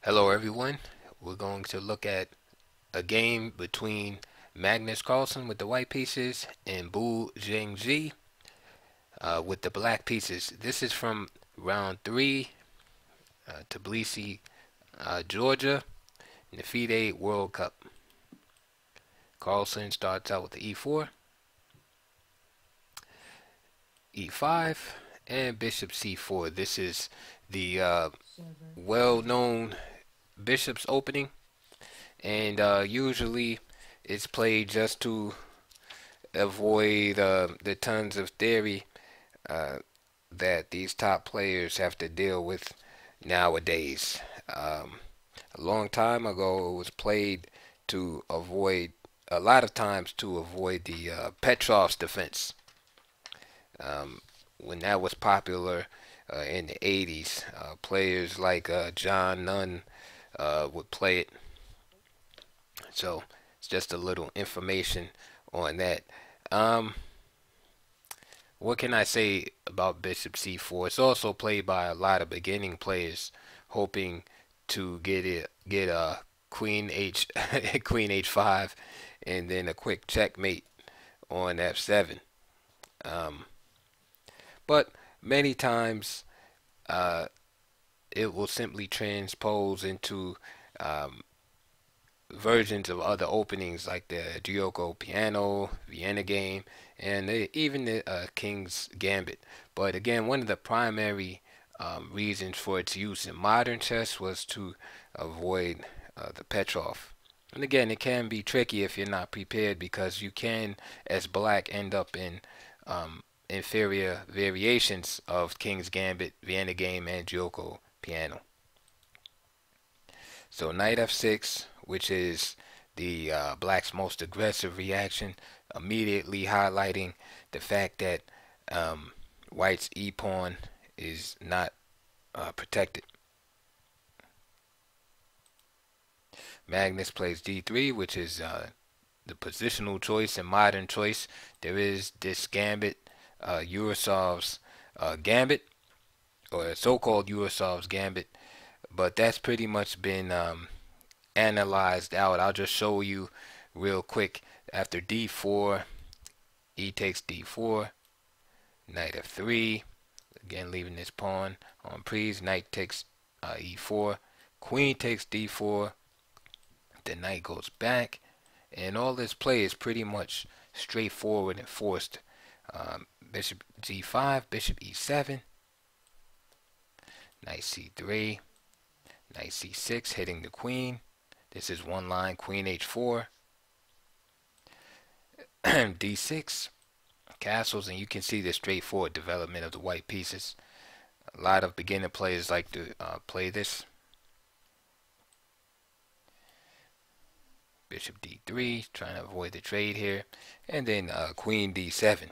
Hello everyone. We're going to look at a game between Magnus Carlsen with the white pieces and Bu Jingji with the black pieces. This is from round 3, Tbilisi, Georgia, in the Fide World Cup. Carlsen starts out with the e4, e5, and bishop c4. This is the well-known bishop's opening, and usually it's played just to avoid the tons of theory uh, that these top players have to deal with nowadays. A long time ago, it was played to avoid, a lot of times, to avoid the Petrov's defense. When that was popular in the 80s, players like John Nunn would play it. So it's just a little information on that. Um, what can I say about Bishop C4? It's also played by a lot of beginning players, hoping to get a Queen H Queen H5, and then a quick checkmate on F7. Um, but many times uh, it will simply transpose into um, versions of other openings like the Giuoco Piano, Vienna game, and even the King's Gambit. But again, one of the primary reasons for its use in modern chess was to avoid the Petrov. And again, it can be tricky if you're not prepared because you can, as black, end up in inferior variations of King's Gambit, Vienna game, and Giuoco Piano. So knight f6, which is the black's most aggressive reaction, immediately highlighting the fact that white's e-pawn is not protected. Magnus plays d3, which is the positional choice and modern choice. There is this gambit, Urasov's gambit, or so-called Urasov's gambit, but that's pretty much been analyzed out. I'll just show you real quick. After d4, e takes d4, knight f3, again leaving this pawn on prise, knight takes e4, queen takes d4, the knight goes back, and all this play is pretty much straightforward and forced. Bishop g5, bishop e7, knight c3, knight c6, hitting the queen. This is one line, queen h4, d6, castles, and you can see the straightforward development of the white pieces. A lot of beginner players like to play this. Bishop d3, trying to avoid the trade here, and then queen d7.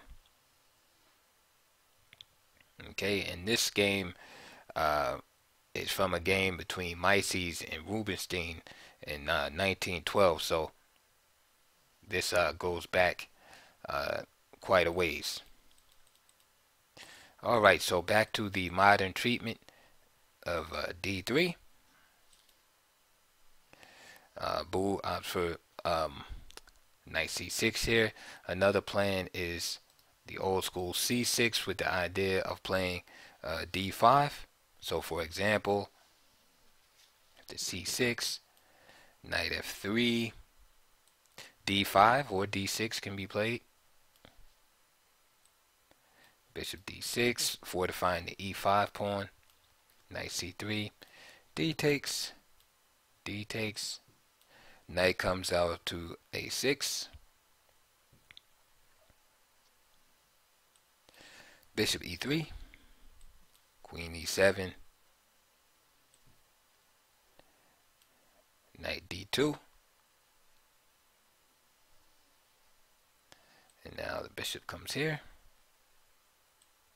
Okay, and this game is from a game between Mises and Rubinstein in 1912. So this goes back quite a ways. Alright, so back to the modern treatment of d3. Bu opts for knight c6 here. Another plan is the old school c6 with the idea of playing d5. So for example, the c6, knight f3, d5 or d6 can be played. Bishop d6, fortifying the e5 pawn. Knight c3, d takes, d takes. Knight comes out to a6. Bishop e3, queen e7, knight d2. And now the bishop comes here.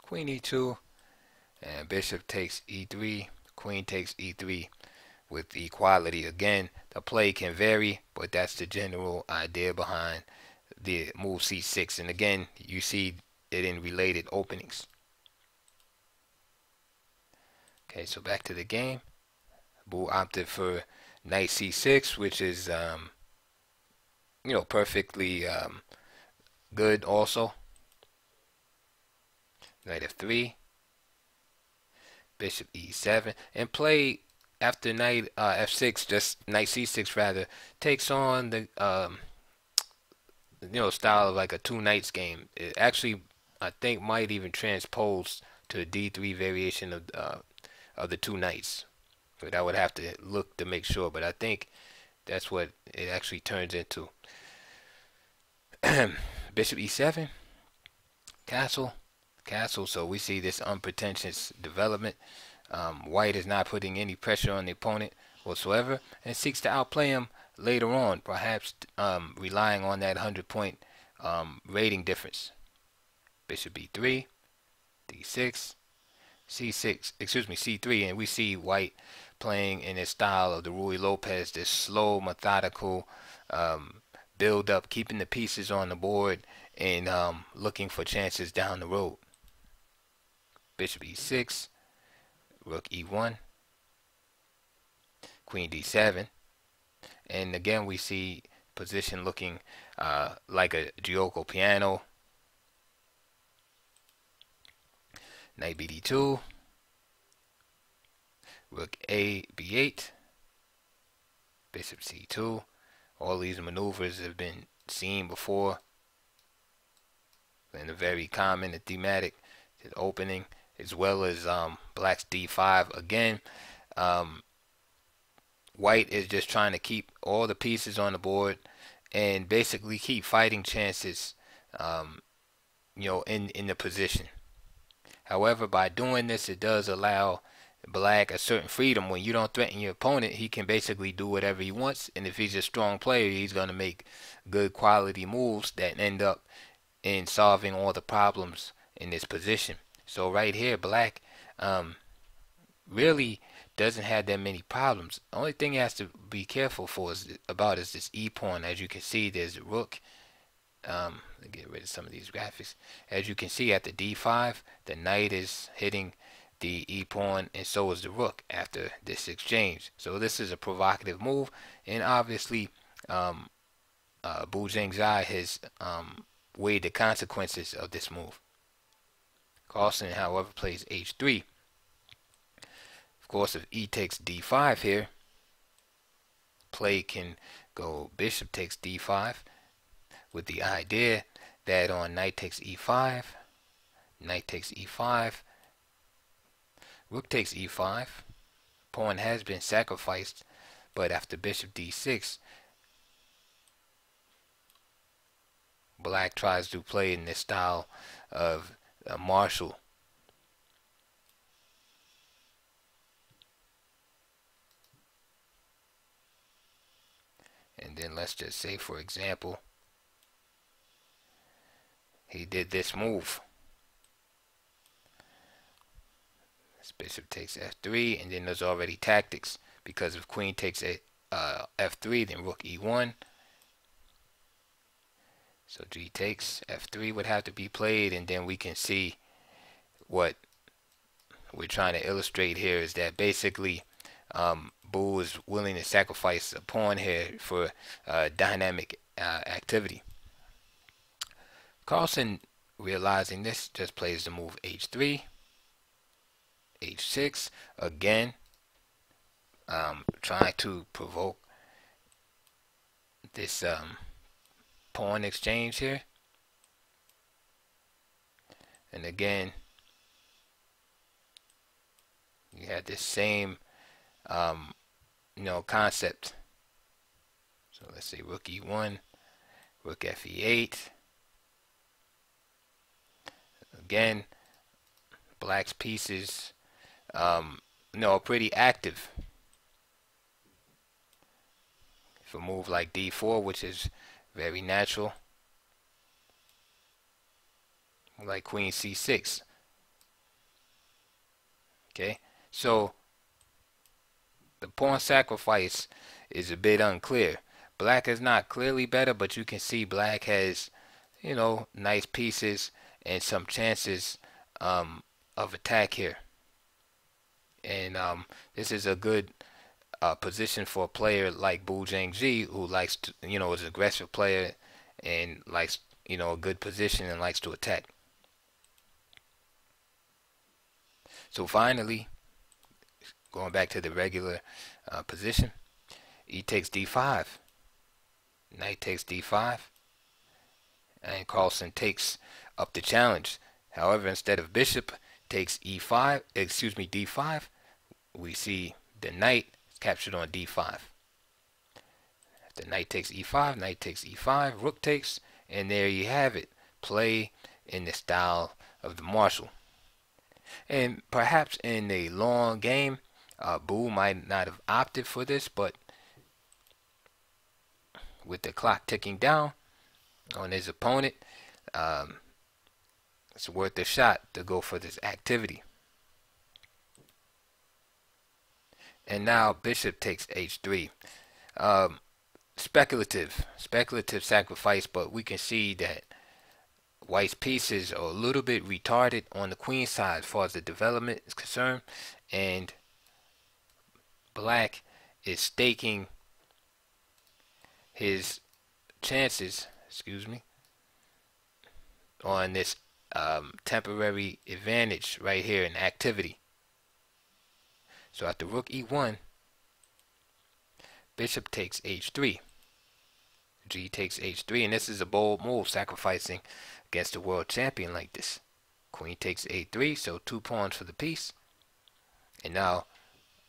Queen e2, and bishop takes e3, queen takes e3 with equality. Again, the play can vary, but that's the general idea behind the move c6. And again, you see it in related openings. Okay, so back to the game. Boo opted for knight c6, which is perfectly good also. Knight f3, bishop e7, and play after knight f6, just knight c6 rather, takes on the style of like a two knights game. It actually, I think, might even transpose to a d3 variation of the two knights. But I would have to look to make sure. But I think that's what it actually turns into. Bishop e7, castle, castle. So we see this unpretentious development. White is not putting any pressure on the opponent whatsoever and seeks to outplay him later on, perhaps relying on that 100-point rating difference. Bishop e3, d6, c6, excuse me, c3, and we see white playing in his style of the Ruy Lopez, this slow, methodical build up, keeping the pieces on the board and looking for chances down the road. Bishop e6, rook e1, queen d7, and again we see position looking like a Giuoco piano. Knight bd2, rook a b8, bishop c2. All these maneuvers have been seen before and are very common and thematic to the opening, as well as black's d5. Again, white is just trying to keep all the pieces on the board and basically keep fighting chances in the position. However, by doing this, it does allow black a certain freedom. When you don't threaten your opponent, he can basically do whatever he wants, and if he's a strong player, he's going to make good quality moves that end up in solving all the problems in this position. So right here, black really doesn't have that many problems. The only thing he has to be careful is this e pawn. As you can see, there's a rook. Get rid of some of these graphics. As you can see, at the d5, the knight is hitting the e pawn, and so is the rook after this exchange. So this is a provocative move, and obviously, Bu Zhengzai has weighed the consequences of this move. Carlsen, however, plays h3. Of course, if e takes d5 here, play can go bishop takes d5, with the idea that on knight takes e5, knight takes e5, rook takes e5, pawn has been sacrificed, but after bishop d6, black tries to play in this style of Marshall. And then let's just say, for example, he did this move. This bishop takes f3, and then there's already tactics, because if queen takes f3, then rook e1. So g takes f3 would have to be played, and then we can see what we're trying to illustrate here is that basically Bu is willing to sacrifice a pawn here for dynamic activity. Carlsen, realizing this, just plays the move h3, h6, again trying to provoke this pawn exchange here. And again, you have this same concept. So let's say rook e1, rook fe8. Again, black's pieces are pretty active. If a move like d4, which is very natural, like queen c6. Okay, so the pawn sacrifice is a bit unclear. Black is not clearly better, but you can see black has, nice pieces and some chances of attack here. And this is a good position for a player like Bu Zhangji, who likes to, is an aggressive player and likes, a good position and likes to attack. So finally, going back to the regular position, e takes d5, knight takes d5, and Carlsen takes up the challenge. However, instead of bishop takes e5, excuse me, d5, we see the knight captured on d5. The knight takes e5, knight takes e5, rook takes, and there you have it. Play in the style of the marshal. And perhaps in a long game, Bu might not have opted for this, but with the clock ticking down on his opponent, it's worth a shot to go for this activity. And now bishop takes h3. Speculative sacrifice, but we can see that White's pieces are a little bit retarded on the queen side as far as the development is concerned, and Black is staking his chances, on this temporary advantage right here in activity. So after rook e1, bishop takes h3, g takes h3, and this is a bold move, sacrificing against a world champion like this. Queen takes a3, so 2 pawns for the piece. And now,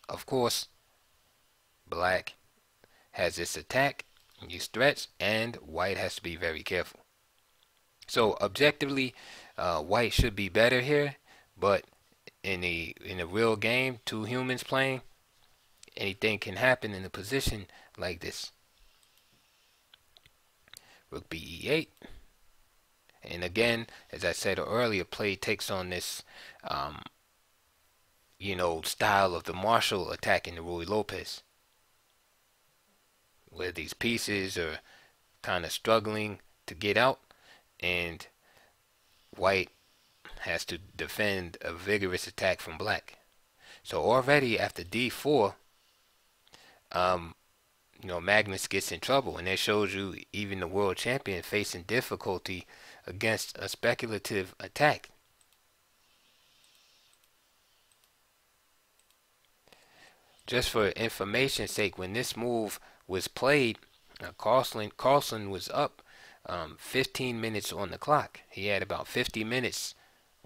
of course, Black has this attack, these threats, and White has to be very careful. So objectively, White should be better here, but in a real game, 2 humans playing, anything can happen in a position like this. Rook b8. And again, as I said earlier, play takes on this, style of the marshal attacking the Ruy Lopez, where these pieces are kind of struggling to get out, and White has to defend a vigorous attack from Black. So already after d4, Magnus gets in trouble, and that shows you even the world champion facing difficulty against a speculative attack. Just for information's sake, when this move was played, Carlsen was up 15 minutes on the clock. He had about 50 minutes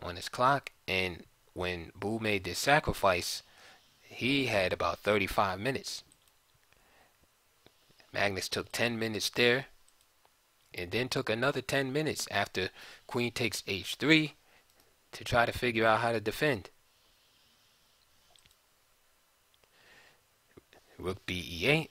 on his clock, and when Bu made this sacrifice, he had about 35 minutes. Magnus took 10 minutes there, and then took another 10 minutes after queen takes h3 to try to figure out how to defend. Rook b8,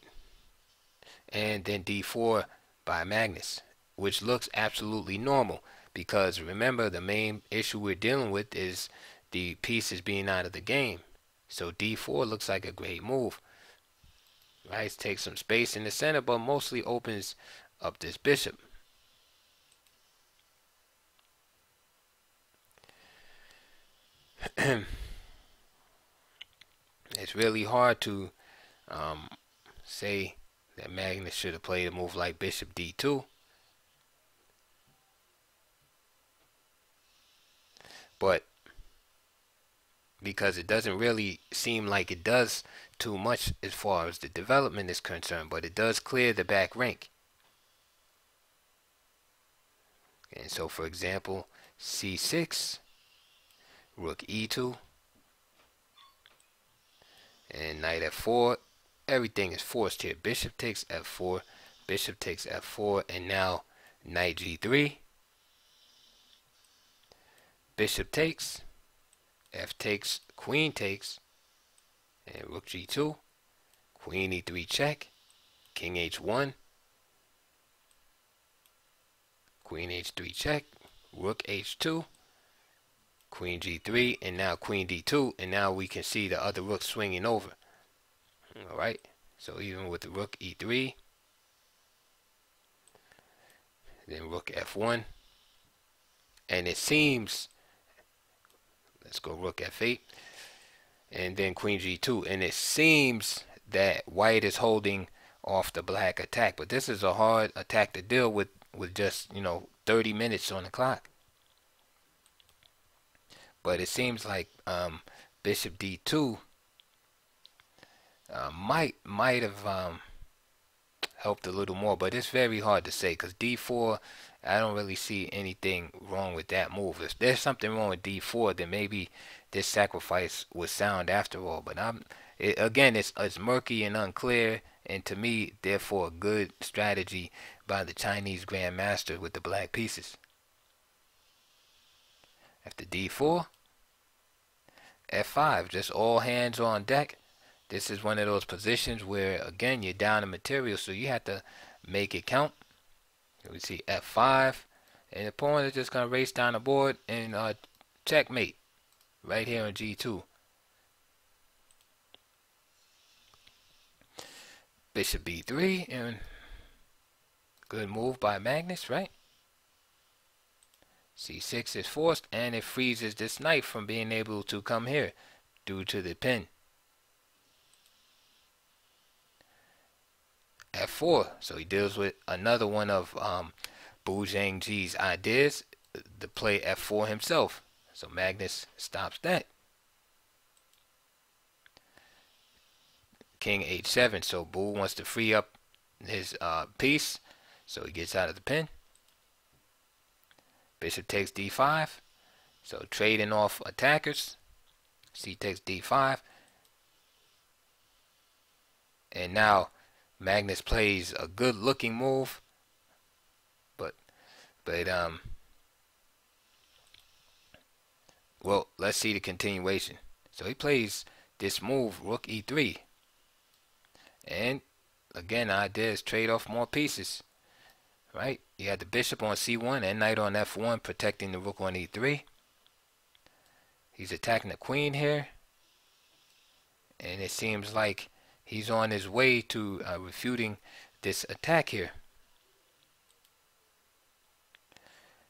and then d4 by Magnus, which looks absolutely normal, because remember, the main issue we're dealing with is the pieces being out of the game. So d4 looks like a great move. Right, takes some space in the center, but mostly opens up this bishop. It's really hard to say that Magnus should have played a move like bishop d2. But because it doesn't really seem like it does too much as far as the development is concerned, but it does clear the back rank. And so, for example, c6, rook e2, and knight f4. Everything is forced here. Bishop takes f4, bishop takes f4, and now knight g3. Bishop takes, f takes, queen takes, and rook g2, queen e3 check, king h1, queen h3 check, rook h2, queen g3, and now queen d2, and now we can see the other rook swinging over. Alright, so even with the rook e3, then rook f1, and it seems, let's go rook f8, and then queen g2, and it seems that white is holding off the black attack. But this is a hard attack to deal with just, 30 minutes on the clock. But it seems like bishop d2 might have helped a little more, but it's very hard to say because d4, I don't really see anything wrong with that move. If there's something wrong with d4, then maybe this sacrifice was sound after all. But again, it's murky and unclear, and to me, therefore, a good strategy by the Chinese grandmaster with the black pieces. After d4, f5, just all hands on deck. This is one of those positions where, again, you're down in material, so you have to make it count. We see f5, and the pawn is just going to race down the board and checkmate right here on g2. Bishop b3, and good move by Magnus, right? c6 is forced, and it freezes this knight from being able to come here due to the pin. f4, so he deals with another one of Bu Zhangji's ideas, to play f4 himself. So Magnus stops that. King h7, so Bu wants to free up his piece, so he gets out of the pin. Bishop takes d5, so trading off attackers. C takes d5, and now Magnus plays a good looking move, but well, let's see the continuation. So he plays this move, rook e3, and again, idea is trade off more pieces, right? You had the bishop on c1 and knight on f1 protecting the rook on e3. He's attacking the queen here, and it seems like he's on his way to refuting this attack here.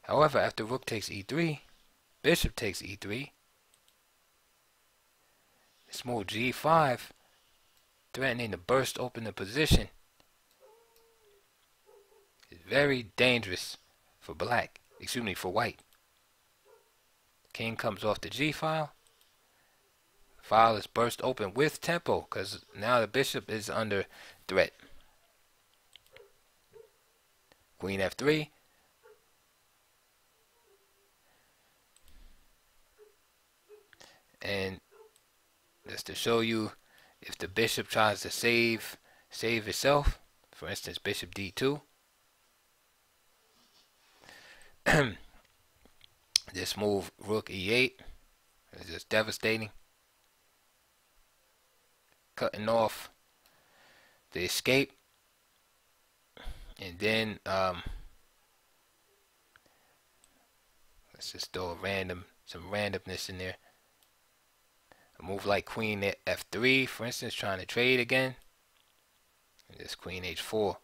However, after rook takes e3, bishop takes e3. This move g5, threatening to burst open the position, is very dangerous for black. Excuse me, for white. King comes off the g file. File is burst open with tempo because now the bishop is under threat. Queen f3. And just to show you, if the bishop tries to save itself, for instance, bishop d2, this move, rook e8, is just devastating. Cutting off the escape, and then let's just throw some randomness in there. A move like queen f3, for instance, trying to trade again, and this queen h4.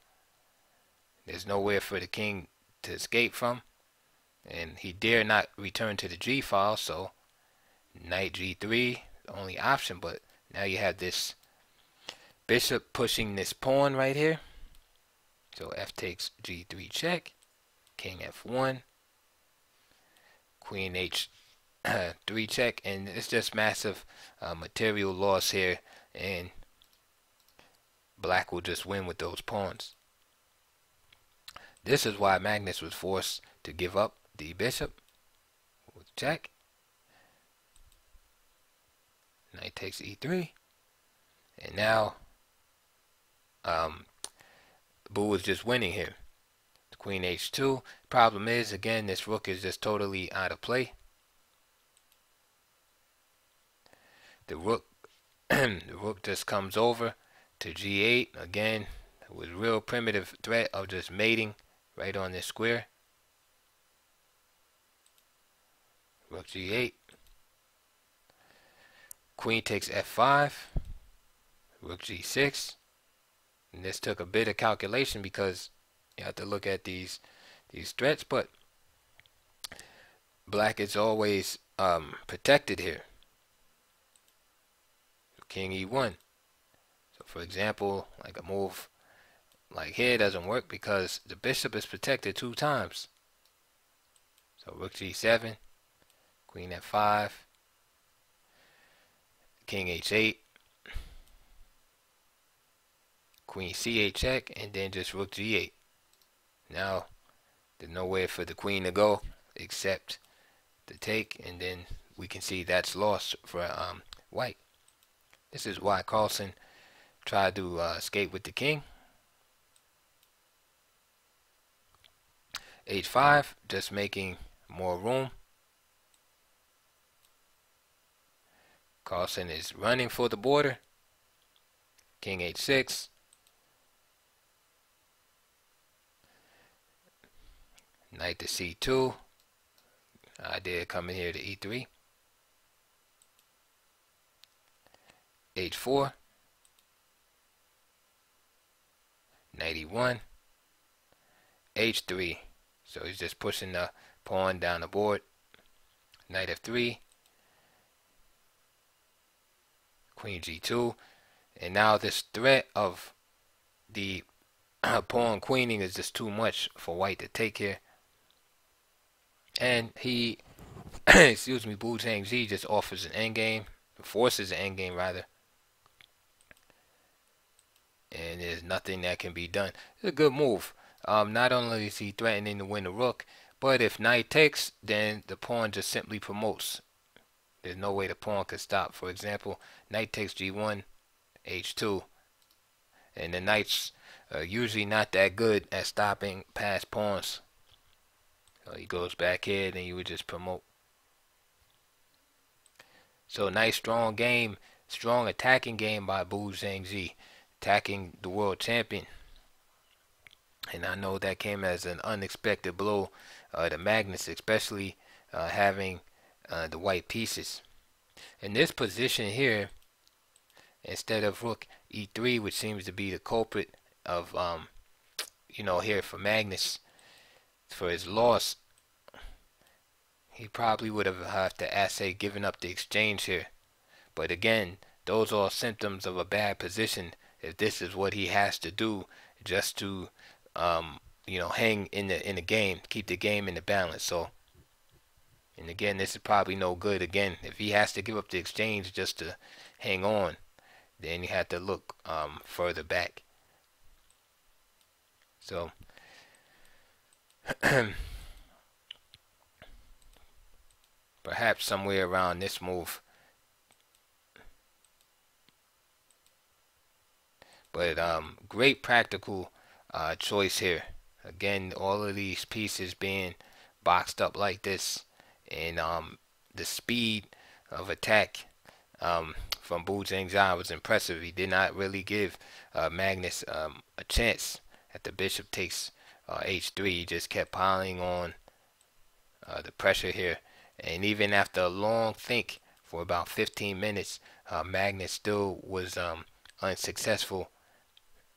There's nowhere for the king to escape from, and he dare not return to the g file, so knight g3, the only option. But now you have this bishop pushing this pawn right here. So f takes g3 check, king f1, queen h3 check, and it's just massive material loss here, and black will just win with those pawns. This is why Magnus was forced to give up the bishop with check. Knight takes e3, and now Bu is just winning here. Queen h2. Problem is, again, this rook is just totally out of play. The rook just comes over to g8 again with real primitive threat of just mating right on this square. Rook g8. Queen takes f5. Rook g6. And this took a bit of calculation because you have to look at these threats, but black is always protected here. King e1. So For example, like a move like here doesn't work because the bishop is protected 2 times. So rook g7, queen f5, king h8, queen c8 check, and then just rook g8. Now there's nowhere for the queen to go except to take, and then we can see that's lost for white. This is why Carlsen tried to escape with the king. h5, just making more room. Carlsen is running for the border. King h6. Knight to c2. Idea coming here to e3. h4. Knight e1. h3. So he's just pushing the pawn down the board. Knight f3. Queen g2. And now this threat of the pawn queening is just too much for white to take here. And he, excuse me, Bu Zhangji just offers an endgame, forces an endgame rather. And there's nothing that can be done. It's a good move. Not only is he threatening to win the rook, but if knight takes, then the pawn just simply promotes. There's no way the pawn could stop. For example, knight takes g1, h2. And the knights are usually not that good at stopping past pawns. So he goes back here, then you would just promote. So nice strong game, strong attacking game by Bu Zhangji, attacking the world champion. And I know that came as an unexpected blow to Magnus, especially having the white pieces. In this position here, instead of rook e3, which seems to be the culprit of, here for Magnus, for his loss, he probably would have had to essay giving up the exchange here. But again, those are symptoms of a bad position if this is what he has to do just to hang in the game, keep the game in the balance. So, and again, this is probably no good. Again, if he has to give up the exchange just to hang on, then you have to look further back. So perhaps somewhere around this move. But great practical choice here. Again, all of these pieces being boxed up like this, and the speed of attack from Bu Zhangji was impressive. He did not really give Magnus a chance at the bishop takes h3. He just kept piling on the pressure here, and even after a long think for about 15 minutes, Magnus still was unsuccessful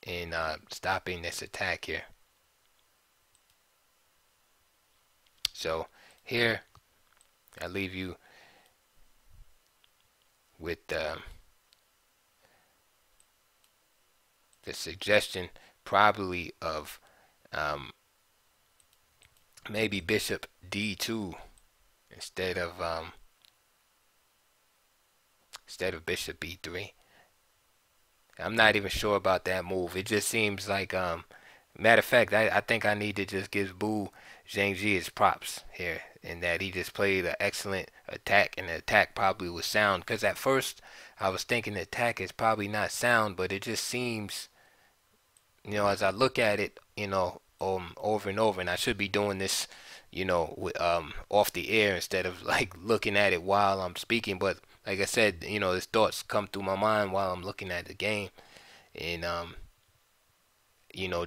in stopping this attack here. So here I leave you with the suggestion probably of maybe bishop d2 instead of bishop b3. I'm not even sure about that move. It just seems like matter of fact, I think I need to just give Bu Zhangji his props here, in that he just played an excellent attack, and the attack probably was sound. Because at first I was thinking the attack is probably not sound, but it just seems, as I look at it, over and over, and I should be doing this, off the air instead of like looking at it while I'm speaking. But like I said, these thoughts come through my mind while I'm looking at the game, and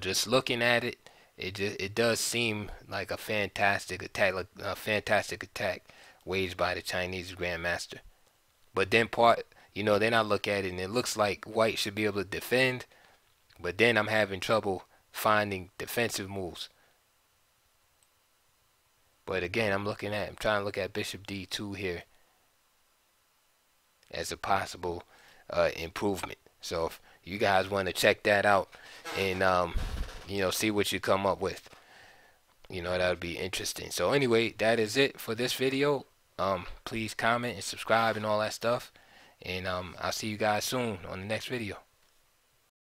just looking at it, it does seem like a fantastic attack, waged by the Chinese Grandmaster. But then then I look at it and it looks like white should be able to defend, but then I'm having trouble finding defensive moves. But again, I'm trying to look at bishop d2 here as a possible improvement. So if you guys want to check that out and see what you come up with. That would be interesting. So anyway, that is it for this video. Please comment and subscribe and all that stuff. And I'll see you guys soon on the next video.